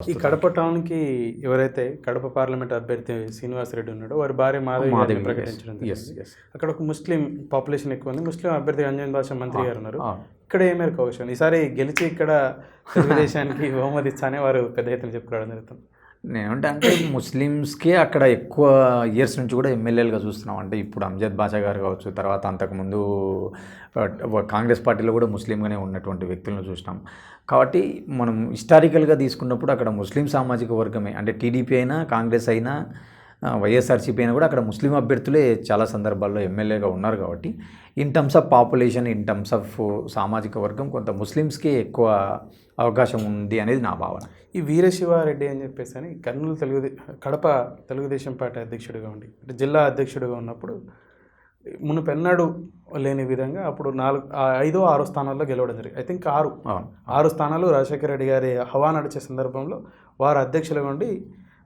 ఈ కడప టౌన్‌కి ఎవరైతే కడప పార్లమెంట్ అభ్యర్థి శ్రీనివాసరెడ్డి ఉన్నాడో, వారి భార్య మాధవి గారిని ప్రకటించడం జరిగింది. అక్కడ ఒక ముస్లిం పాపులేషన్ ఎక్కువ ఉంది. ముస్లిం అభ్యర్థి అంజన్ బాషా మంత్రి గారు ఉన్నారు. ఇక్కడ ఏ మేరకు అవసరం ఈసారి గెలిచి ఇక్కడ తెలుగుదేశానికి బహుమతి ఇచ్చానే వారు పెద్ద ఎత్తున చెప్పుకోవడం జరుగుతుంది. నేనేమంటే ముస్లిమ్స్కే అక్కడ ఎక్కువ ఇయర్స్ నుంచి కూడా ఎమ్మెల్యేలుగా చూస్తున్నాం. అంటే ఇప్పుడు అంజద్ బాషా గారు కావచ్చు, తర్వాత అంతకుముందు కాంగ్రెస్ పార్టీలో కూడా ముస్లింగానే ఉన్నటువంటి వ్యక్తులను చూసినాం. కాబట్టి మనం హిస్టారికల్గా తీసుకున్నప్పుడు అక్కడ ముస్లిం సామాజిక వర్గమే, అంటే టీడీపీ అయినా కాంగ్రెస్ అయినా వైఎస్ఆర్సీపీ అయినా కూడా అక్కడ ముస్లిం అభ్యర్థులే చాలా సందర్భాల్లో ఎమ్మెల్యేగా ఉన్నారు. కాబట్టి in terms of population, in terms of సామాజిక వర్గం కొంత ముస్లిమ్స్కి ఎక్కువ అవకాశం ఉంది అనేది నా భావన. ఈ వీరశివారెడ్డి అని చెప్పేసి అని కర్నూలు కడప తెలుగుదేశం పార్టీ అధ్యక్షుడిగా ఉండి, అంటే జిల్లా అధ్యక్షుడిగా ఉన్నప్పుడు మునుపెన్నడు లేని విధంగా అప్పుడు 5, 6 స్థానాల్లో గెలవడం జరిగింది. ఐ థింక్ 6 స్థానాలు రాజశేఖర రెడ్డి గారి హవా నడిచే సందర్భంలో వారు అధ్యక్షులుగా ఉండి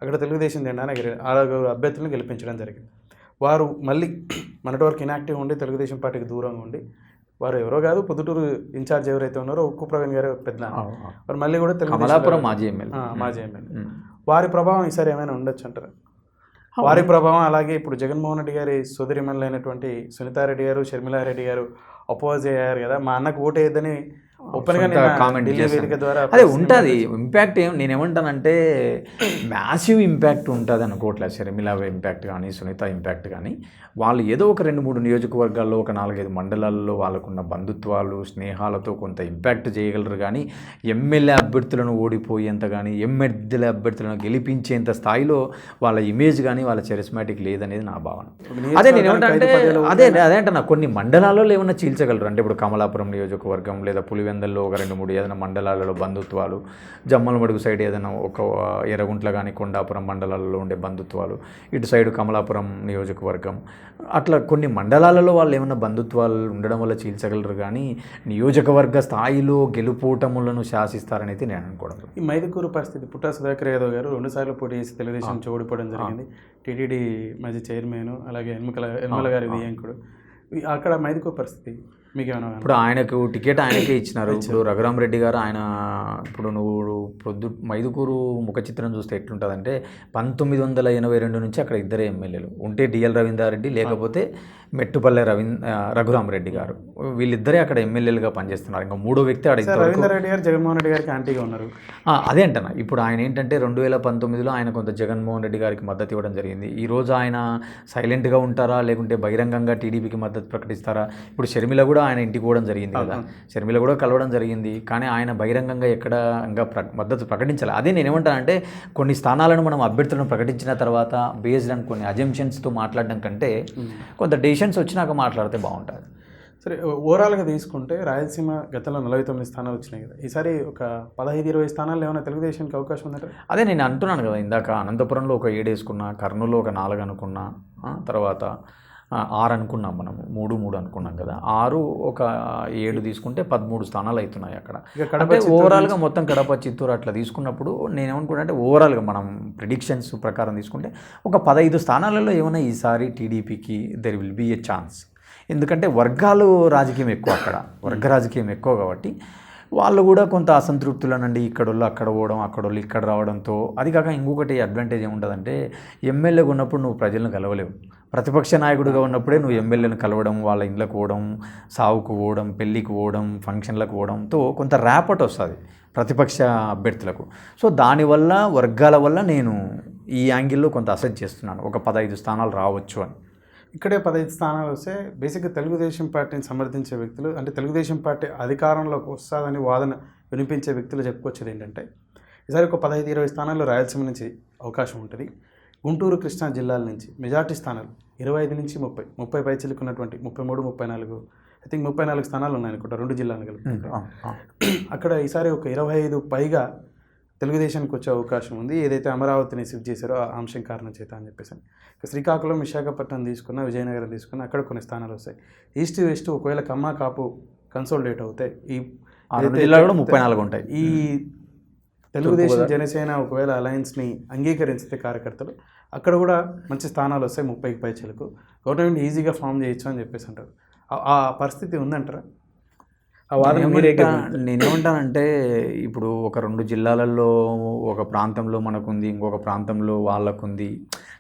అక్కడ తెలుగుదేశం జెండానే 6 అభ్యర్థులను గెలిపించడం జరిగింది. వారు మళ్ళీ మొన్నటి వరకు ఇనాక్టివ్ ఉండి తెలుగుదేశం పార్టీకి దూరంగా ఉండి, వారు ఎవరో కాదు పొద్దుటూరు ఇన్ఛార్జ్ ఎవరైతే ఉన్నారో ఉక్కు ప్రవీణ్ గారు పెద్ద, వారు మళ్ళీ కూడా కమలాపురం మాజీ ఎమ్మెల్యే. వారి ప్రభావం ఈసారి ఏమైనా ఉండొచ్చు అంటారా? వారి ప్రభావం అలాగే ఇప్పుడు జగన్మోహన్ రెడ్డి గారి సోదరిమణులు అయినటువంటి సునీతారెడ్డి గారు, షర్మిలారెడ్డి గారు అపోజ్ అయ్యారు కదా, మా అన్నకు ఓటు వేయద్దని ఓపెన్గా కామెంట్ వేదిక ద్వారా అదే ఉంటుంది. ఇంపాక్ట్ నేనేమంటానంటే మ్యాసివ్ ఇంపాక్ట్ ఉంటుంది అనుకోవట్లేదు. షర్మిల ఇంపాక్ట్ కానీ, సునీత ఇంపాక్ట్ కానీ, వాళ్ళు ఏదో ఒక 2-3 నియోజకవర్గాల్లో, ఒక 4-5 మండలాల్లో వాళ్ళకున్న బంధుత్వాలు, స్నేహాలతో కొంత ఇంపాక్ట్ చేయగలరు. కానీ ఎమ్మెల్యే అభ్యర్థులను ఓడిపోయేంత కానీ, ఎమ్మెల్యే అభ్యర్థులను గెలిపించేంత స్థాయిలో వాళ్ళ ఇమేజ్ కానీ, వాళ్ళ చరిస్మాటిక్ లేదనేది నా భావన. అదే నేనేమంటే అదే అంటున్నా, కొన్ని మండలాల్లో ఏమన్నా చీల్చగలరు. అంటే ఇప్పుడు కమలాపురం నియోజకవర్గం లేదా పులివెందల్లో ఒక 2-3 ఏదైనా మండలాలలో బంధుత్వాలు, జమ్మలమడుగు సైడ్ ఏదైనా ఒక ఎర్రగుంట్ల కానీ కొండాపురం మండలాలలో ఉండే బంధుత్వాలు, ఇటు సైడ్ కమలాపురం నియోజకవర్గం, అట్లా కొన్ని మండలాలలో వాళ్ళు ఏమైనా బంధుత్వాలు ఉండడం వల్ల చీల్చగలరు. కానీ నియోజకవర్గ స్థాయిలో గెలుపోటములను శాసిస్తారని అయితే నేను అనుకోవడం. ఈ మైదుకూరు పరిస్థితి, పుట్టా సుధాకర్ యాదవ్ గారు 2 సార్లు పోటీ చేసి తెలుగుదేశం నుంచి ఓడిపోవడం జరిగింది. టీటీడీ మాజీ చైర్మన్, అలాగే యనమల గారి వియ్యంకుడు. అక్కడ మైదుకూరు పరిస్థితి మీకేమైనా? ఇప్పుడు ఆయనకు టికెట్ ఆయనకే ఇచ్చినారు. ఇప్పుడు రఘురామరెడ్డి గారు ఆయన ఇప్పుడు నువ్వు మైదుకూరు ముఖ చిత్రం చూస్తే ఎట్లుంటుందంటే 1982 నుంచి అక్కడ ఇద్దరే ఎమ్మెల్యేలు ఉంటే, డిఎల్ రవీంద్రారెడ్డి లేకపోతే మెట్టుపల్లె రఘురామరెడ్డి గారు, వీళ్ళిద్దరే అక్కడ ఎమ్మెల్యేలుగా పనిచేస్తున్నారు. ఇంకా 3వ వ్యక్తి ఆడ రవీంద్రారెడ్డి గారు జగన్మోహన్ రెడ్డి గారికి యాంటీగా ఉన్నారు. అదే అంటనా. ఇప్పుడు ఆయన ఏంటంటే 2019లో ఆయన కొంత జగన్మోహన్ రెడ్డి గారికి మద్దతు ఇవ్వడం జరిగింది. ఈరోజు ఆయన సైలెంట్గా ఉంటారా, లేకుంటే బహిరంగంగా టీడీపీకి మద్దతు ప్రకటిస్తారా? ఇప్పుడు షర్మిల కూడా ఆయన ఇంటికి పోవడం జరిగింది కదా, షర్మిల కూడా కలవడం జరిగింది. కానీ ఆయన బహిరంగంగా ఎక్కడ ఇంకా మద్దతు ప్రకటించాలి. అదే నేను ఏమంటానంటే, కొన్ని స్థానాలను మనం అభ్యర్థులను ప్రకటించిన తర్వాత బేస్డ్ ఆన్ కొన్ని అజంప్షన్స్తో మాట్లాడడం కంటే కొంత డెసిషన్స్ వచ్చినాక మాట్లాడితే బాగుంటుంది. సరే, ఓవరాల్గా తీసుకుంటే రాయలసీమ గతంలో 49 స్థానాలు వచ్చినాయి కదా, ఈసారి ఒక 15-20 స్థానాల్లో ఏమైనా తెలుగుదేశానికి అవకాశం ఉందంటే? అదే నేను అంటున్నాను కదా ఇందాక, అనంతపురంలో ఒక 7 వేసుకున్నా, కర్నూలులో ఒక 4 అనుకున్నా, తర్వాత 6 అనుకున్నాం, మనం 3 అనుకున్నాం కదా, 6 ఒక 7 తీసుకుంటే 13 స్థానాలు అవుతున్నాయి అక్కడ. అంటే ఓవరాల్గా మొత్తం కడప, చిత్తూరు అట్లా తీసుకున్నప్పుడు నేనేమనుకున్నా అంటే ఓవరాల్గా మనం ప్రిడిక్షన్స్ ప్రకారం తీసుకుంటే ఒక 15 స్థానాలలో ఏమైనా ఈసారి టీడీపీకి there will be a chance. ఎందుకంటే వర్గాలు రాజకీయం ఎక్కువ, అక్కడ వర్గ రాజకీయం ఎక్కువ కాబట్టి వాళ్ళు కూడా కొంత అసంతృప్తులనండి, ఇక్కడోళ్ళు అక్కడ పోవడం, అక్కడోళ్ళు ఇక్కడ రావడంతో. అది కాక ఇంకొకటి అడ్వాంటేజ్ ఏముంటుందంటే, ఎమ్మెల్యేగా ఉన్నప్పుడు నువ్వు ప్రజలను కలవలేవు. ప్రతిపక్ష నాయకుడిగా ఉన్నప్పుడే నువ్వు ఎమ్మెల్యేలను కలవడం, వాళ్ళ ఇళ్ళకు పోవడం, సావుకు పోవడం, పెళ్ళికి పోవడం, ఫంక్షన్లకు పోవడంతో కొంత ర్యాపట్ వస్తుంది ప్రతిపక్ష అభ్యర్థులకు. సో దానివల్ల వర్గాల వల్ల నేను ఈ యాంగిల్లో కొంత అసెస్ చేస్తున్నాను, ఒక 15 స్థానాలు రావచ్చు అని. ఇక్కడే 15 స్థానాలు వస్తే బేసిక్గా తెలుగుదేశం పార్టీని సమర్థించే వ్యక్తులు, అంటే తెలుగుదేశం పార్టీ అధికారంలోకి వస్తుందని వాదన వినిపించే వ్యక్తులు చెప్పుకొచ్చేది ఏంటంటే, ఈసారి ఒక 15-20 స్థానాల్లో రాయలసీమ నుంచి అవకాశం ఉంటుంది. గుంటూరు, కృష్ణా జిల్లాల నుంచి మెజార్టీ స్థానాలు 25 నుంచి 30 పైచిలుకున్నటువంటి 33, 34, ఐ థింక్ 34 స్థానాలు ఉన్నాయనుకుంటా 2 జిల్లాలను కలిపి. అక్కడ ఈసారి ఒక 25 పైగా తెలుగుదేశానికి వచ్చే అవకాశం ఉంది. ఏదైతే అమరావతిని షిఫ్ట్ చేశారో ఆ అంశం కారణం చేత అని చెప్పేసి. శ్రీకాకుళం, విశాఖపట్నం తీసుకున్న, విజయనగరం తీసుకున్న, అక్కడ కొన్ని స్థానాలు వస్తాయి. ఈస్ట్ వెస్ట్ ఒకవేళ కమ్మ కాపు కన్సోలిడేట్ అవుతాయి, ఈ 34 ఉంటాయి. ఈ తెలుగుదేశం జనసేన ఒకవేళ అలయన్స్ని అంగీకరిస్తే కార్యకర్తలు, అక్కడ కూడా మంచి స్థానాలు వస్తాయి, 30కి పైచలకు. గవర్నమెంట్ ఈజీగా ఫామ్ చేయొచ్చు అని చెప్పేసి అంటారు. ఆ పరిస్థితి ఉందంటారా? ఆ వాదన మీరే నేనేమంటానంటే ఇప్పుడు ఒక 2 జిల్లాలలో ఒక ప్రాంతంలో మనకుంది, ఇంకొక ప్రాంతంలో వాళ్ళకుంది.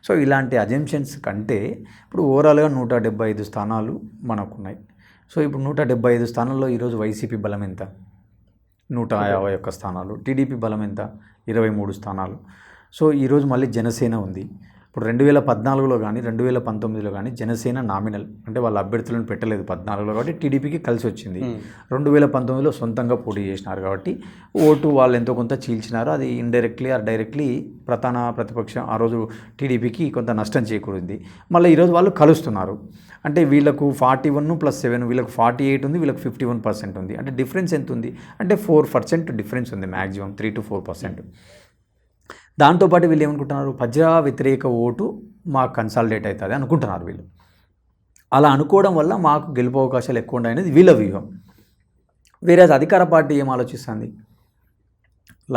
సో ఇలాంటి అజంప్షన్స్ కంటే ఇప్పుడు ఓవరాల్గా 175 స్థానాలు మనకున్నాయి. సో ఇప్పుడు 175 స్థానాల్లో ఈరోజు వైసీపీ బలం ఎంత? 151 స్థానాలు. టీడీపీ బలం ఎంత? 23 స్థానాలు. సో ఈరోజు మళ్ళీ జనసేన ఉంది. ఇప్పుడు 2014లో కానీ 2019లో కానీ జనసేన నామినల్ అంటే వాళ్ళ అభ్యర్థులను పెట్టలేదు 14లో కాబట్టి టీడీపీకి కలిసి వచ్చింది. 2019లో సొంతంగా పోటీ చేసినారు కాబట్టి ఓటు వాళ్ళు ఎంతో కొంత చీల్చినారు. అది ఇండైరెక్ట్లీ ఆర్ డైరెక్ట్లీ ప్రతిపక్షం ఆ రోజు టీడీపీకి కొంత నష్టం చేకూరింది. మళ్ళీ ఈరోజు వాళ్ళు కలుస్తున్నారు. అంటే వీళ్ళకు 41 + 7 వీళ్ళకు 48 ఉంది, వీళ్ళకి 51% ఉంది. అంటే డిఫరెన్స్ ఎంత ఉంది అంటే 4% డిఫరెన్స్ ఉంది, మ్యాక్సిమం 3 to 4%. దాంతోపాటు వీళ్ళు ఏమనుకుంటున్నారు, ప్రజా వ్యతిరేక ఓటు మాకు కన్సాలిడేట్ అవుతుంది అనుకుంటున్నారు వీళ్ళు. అలా అనుకోవడం వల్ల మాకు గెలుపు అవకాశాలు ఎక్కువ ఉన్నాయనేది వీళ్ళ వ్యూహం. వేరే అధికార పార్టీ ఏం ఆలోచిస్తుంది,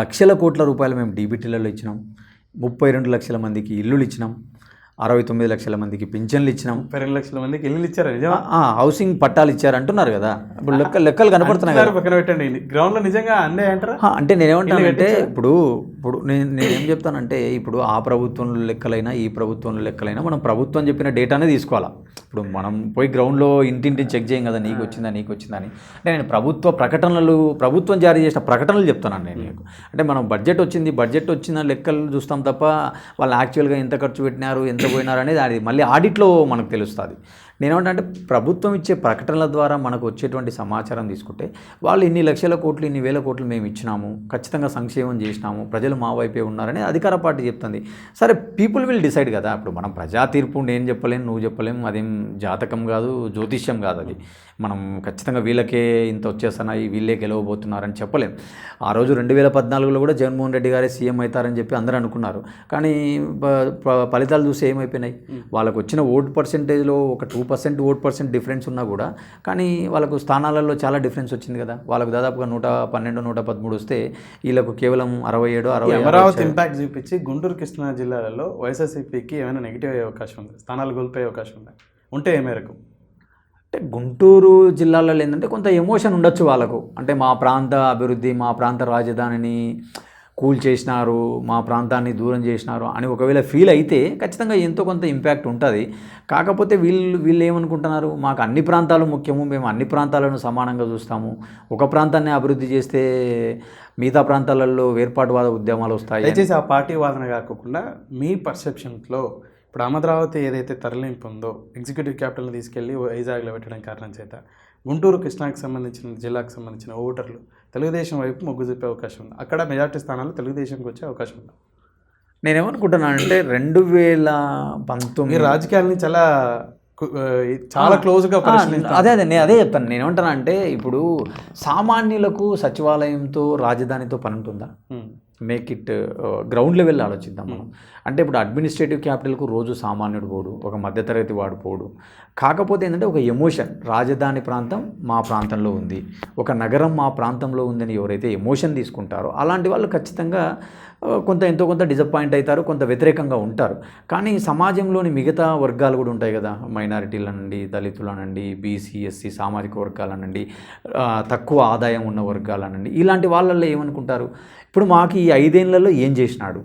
లక్షల కోట్ల రూపాయలు మేము డీబీటీలలో ఇచ్చినాం, 32 లక్షల మందికి ఇల్లులు ఇచ్చినాం, 69 లక్షల మందికి పింఛన్లు ఇచ్చినాం, 32 లక్షల మందికి ఇల్లు ఇచ్చారు, నిజమా? హౌసింగ్ పట్టాలు ఇచ్చారు అంటున్నారు కదా. ఇప్పుడు లెక్కలు కనపడుతున్నాయి కదా. పక్కన పెట్టండి, గ్రౌండ్లో నిజంగా అన్నీ అంటారా? అంటే నేనేమంటానంటే ఇప్పుడు నేనేం చెప్తానంటే ఇప్పుడు ఆ ప్రభుత్వంలో లెక్కలైనా ఈ ప్రభుత్వంలో లెక్కలైనా మనం ప్రభుత్వం చెప్పిన డేటానే తీసుకోవాలా. ఇప్పుడు మనం పోయి గ్రౌండ్లో ఇంటింటిని చెక్ చేయం కదా, నీకు వచ్చిందా అని. అంటే నేను ప్రభుత్వం జారీ చేసిన ప్రకటనలు చెప్తున్నాను నేను నీకు. అంటే మనం బడ్జెట్ వచ్చిన లెక్కలు చూస్తాం తప్ప వాళ్ళు యాక్చువల్గా ఎంత ఖర్చు పెట్టినారు, ఎంత పోయినారు అనేది అది మళ్ళీ ఆడిట్లో మనకు తెలుస్తుంది. నేనేమంటే ప్రభుత్వం ఇచ్చే ప్రకటనల ద్వారా మనకు వచ్చేటువంటి సమాచారం తీసుకుంటే వాళ్ళు ఇన్ని లక్షల కోట్లు, ఇన్ని వేల కోట్లు మేము ఇచ్చినాము, ఖచ్చితంగా సంక్షేమం చేసినాము, ప్రజలు మా వైపే ఉన్నారని అధికార పార్టీ చెప్తుంది. సరే, పీపుల్ విల్ డిసైడ్ కదా. ఇప్పుడు మనం ప్రజా తీర్పు నేను చెప్పలేను, నువ్వు చెప్పలేము, అదేం జాతకం కాదు, జ్యోతిష్యం కాదు. అది మనం ఖచ్చితంగా వీళ్ళకే ఇంత వచ్చేస్తున్నాయి, వీళ్ళే గెలవబోతున్నారని చెప్పలేం. ఆ రోజు 2014లో కూడా జగన్మోహన్ రెడ్డి గారే సీఎం అవుతారని చెప్పి అందరూ అనుకున్నారు. కానీ ఫలితాలు చూసి ఏమైపోయినాయి, వాళ్ళకు వచ్చిన ఓటు పర్సెంటేజ్లో ఒక 2% ఓట్ పర్సెంట్ డిఫరెన్స్ ఉన్నా కూడా కానీ వాళ్ళకు స్థానాలలో చాలా డిఫరెన్స్ వచ్చింది కదా. వాళ్ళకు దాదాపుగా 112, 113 వస్తే వీళ్ళకు కేవలం 67. అమరావతి ఇంపాక్ట్ చూపించి గుంటూరు, కృష్ణా జిల్లాలలో వైఎస్ఆర్సీపీకి ఏమైనా నెగిటివ్ అయ్యే అవకాశం ఉంది, స్థానాలు కోల్పోయే అవకాశం ఉంది ఉంటే ఏ మేరకు? అంటే గుంటూరు జిల్లాలలో ఏంటంటే కొంత ఎమోషన్ ఉండొచ్చు వాళ్ళకు. అంటే మా ప్రాంత అభివృద్ధి, మా ప్రాంత రాజధానిని కూల్ చేసినారు, మా ప్రాంతాన్ని దూరం చేసినారు అని ఒకవేళ ఫీల్ అయితే ఖచ్చితంగా ఎంతో కొంత ఇంపాక్ట్ ఉంటుంది. కాకపోతే వీళ్ళు ఏమనుకుంటున్నారు, మాకు అన్ని ప్రాంతాలు ముఖ్యము, మేము అన్ని ప్రాంతాలను సమానంగా చూస్తాము, ఒక ప్రాంతాన్ని అభివృద్ధి చేస్తే మిగతా ప్రాంతాలలో వేర్పాటువాద ఉద్యమాలు వస్తాయి. దయచేసి ఆ పార్టీ వాదన కాకుండా మీ పర్సెప్షన్లో ఇప్పుడు అమరావతి ఏదైతే తరలింపు ఉందో ఎగ్జిక్యూటివ్ క్యాపిటల్ని తీసుకెళ్ళి వైజాగ్లో పెట్టడం కారణం చేత గుంటూరు, కృష్ణాకి సంబంధించిన జిల్లాకు సంబంధించిన ఓటర్లు తెలుగుదేశం వైపు మొగ్గు చూపే అవకాశం ఉంది. అక్కడ మెజార్టీ స్థానాలు తెలుగుదేశంకి వచ్చే అవకాశం ఉంది. నేనేమనుకుంటున్నానంటే 2019 రాజకీయాలని చాలా క్లోజ్గా అదే చెప్తాను. నేనేమంటానంటే ఇప్పుడు సామాన్యులకు సచివాలయంతో రాజధానితో పని ఉంటుందా? మేక్ ఇట్ గ్రౌండ్ లెవెల్ ఆలోచిద్దాం మనం. అంటే ఇప్పుడు అడ్మినిస్ట్రేటివ్ క్యాపిటల్కు రోజు సామాన్యుడు పోడు, ఒక మధ్యతరగతి వాడు పోడు. కాకపోతే ఏంటంటే ఒక ఎమోషన్, రాజధాని ప్రాంతం మా ప్రాంతంలో ఉంది, ఒక నగరం మా ప్రాంతంలో ఉందని ఎవరైతే ఎమోషన్ తీసుకుంటారో అలాంటి వాళ్ళు ఖచ్చితంగా ఎంతో కొంత డిసప్పాయింట్ అవుతారు, కొంత వ్యతిరేకంగా ఉంటారు. కానీ సమాజంలోని మిగతా వర్గాలు కూడా ఉంటాయి కదా, మైనారిటీలనండి, దళితులనండి, బీసీ, ఎస్సీ సామాజిక వర్గాలనండి, తక్కువ ఆదాయం ఉన్న వర్గాలనండి, ఇలాంటి వాళ్ళల్లో ఏమనుకుంటారు, ఇప్పుడు మాకు ఈ 5 ఏళ్లలో ఏం చేసినాడు,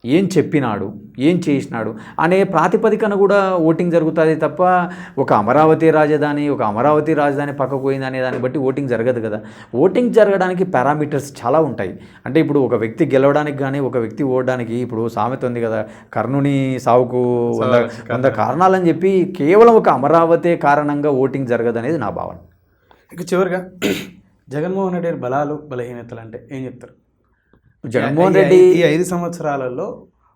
ఏం చెప్పినాడు, ఏం చేసినాడు అనే ప్రాతిపదికన కూడా ఓటింగ్ జరుగుతుంది తప్ప ఒక అమరావతి రాజధాని పక్కకు పోయింది అనే దాన్ని బట్టి ఓటింగ్ జరగదు కదా. ఓటింగ్ జరగడానికి పారామీటర్స్ చాలా ఉంటాయి. అంటే ఇప్పుడు ఒక వ్యక్తి గెలవడానికి కానీ ఒక వ్యక్తి ఓడడానికి ఇప్పుడు సామెత ఉంది కదా, కర్ణుని సావుకు 100 కారణాలని చెప్పి కేవలం ఒక అమరావతి కారణంగా ఓటింగ్ జరగదు అనేది నా భావన. ఇక చివరిగా జగన్మోహన్ రెడ్డి గారి బలాలు బలహీనతలు అంటే ఏం చెప్తారు? జగన్మోహన్ రెడ్డి ఈ 5 సంవత్సరాలలో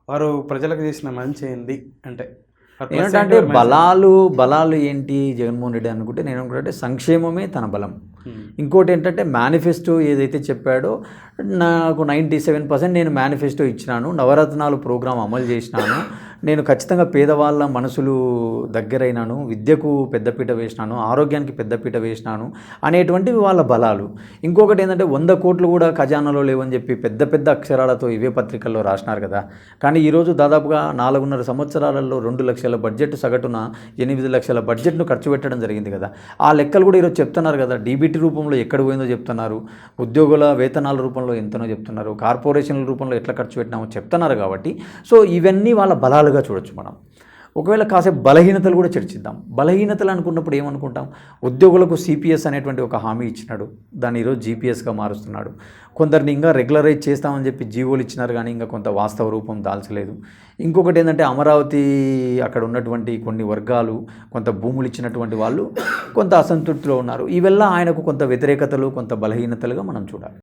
వారు ప్రజలకు చేసిన మంచి ఏంది అంటే ఏంటంటే బలాలు ఏంటి జగన్మోహన్ రెడ్డి అనుకుంటే నేను అనుకుంటే సంక్షేమమే తన బలం. ఇంకోటి ఏంటంటే మేనిఫెస్టో ఏదైతే చెప్పాడో నాకు 97% నేను మేనిఫెస్టో ఇచ్చినాను, నవరత్నాలు ప్రోగ్రాం అమలు చేసినాను, నేను ఖచ్చితంగా పేదవాళ్ళ మనసులు దగ్గరైనాను, విద్యకు పెద్దపీట వేసినాను, ఆరోగ్యానికి పెద్దపీట వేసినాను అనేటువంటివి వాళ్ళ బలాలు. ఇంకొకటి ఏంటంటే 100 కోట్లు కూడా ఖజానాలో లేవని చెప్పి పెద్ద పెద్ద అక్షరాలతో ఇవే పత్రికల్లో రాసినారు కదా. కానీ ఈరోజు దాదాపుగా 4.5 సంవత్సరాలలో 2 లక్షల బడ్జెట్ సగటున 8 లక్షల బడ్జెట్ను ఖర్చు పెట్టడం జరిగింది కదా. ఆ లెక్కలు కూడా ఈరోజు చెప్తున్నారు కదా. డీబీటీ రూపంలో ఎక్కడ పోయిందో చెప్తున్నారు, ఉద్యోగుల వేతనాల రూపంలో ఎంతనో చెప్తున్నారు, కార్పొరేషన్ల రూపంలో ఎట్లా ఖర్చు పెట్టినామో చెప్తున్నారు. కాబట్టి సో ఇవన్నీ వాళ్ళ బలాలుగా చూడొచ్చు మనం. ఒకవేళ కాసేపు బలహీనతలు కూడా చర్చిద్దాం. బలహీనతలు అనుకున్నప్పుడు ఏమనుకుంటాం? ఉద్యోగులకు సిపిఎస్ అనేటువంటి ఒక హామీ ఇచ్చినాడు, దాన్ని ఈరోజు జీపీఎస్గా మారుస్తున్నాడు. కొందరిని ఇంకా రెగ్యులరైజ్ చేస్తామని చెప్పి జీవోలు ఇచ్చినారు, కానీ ఇంకా కొంత వాస్తవ రూపం దాల్చలేదు. ఇంకొకటి ఏంటంటే అమరావతి అక్కడ ఉన్నటువంటి కొన్ని వర్గాలు, కొంత భూములు ఇచ్చినటువంటి వాళ్ళు కొంత అసంతృప్తిలో ఉన్నారు. ఇవెల్లా ఆయనకు కొంత వ్యతిరేకతలు, కొంత బలహీనతలుగా మనం చూడాలి.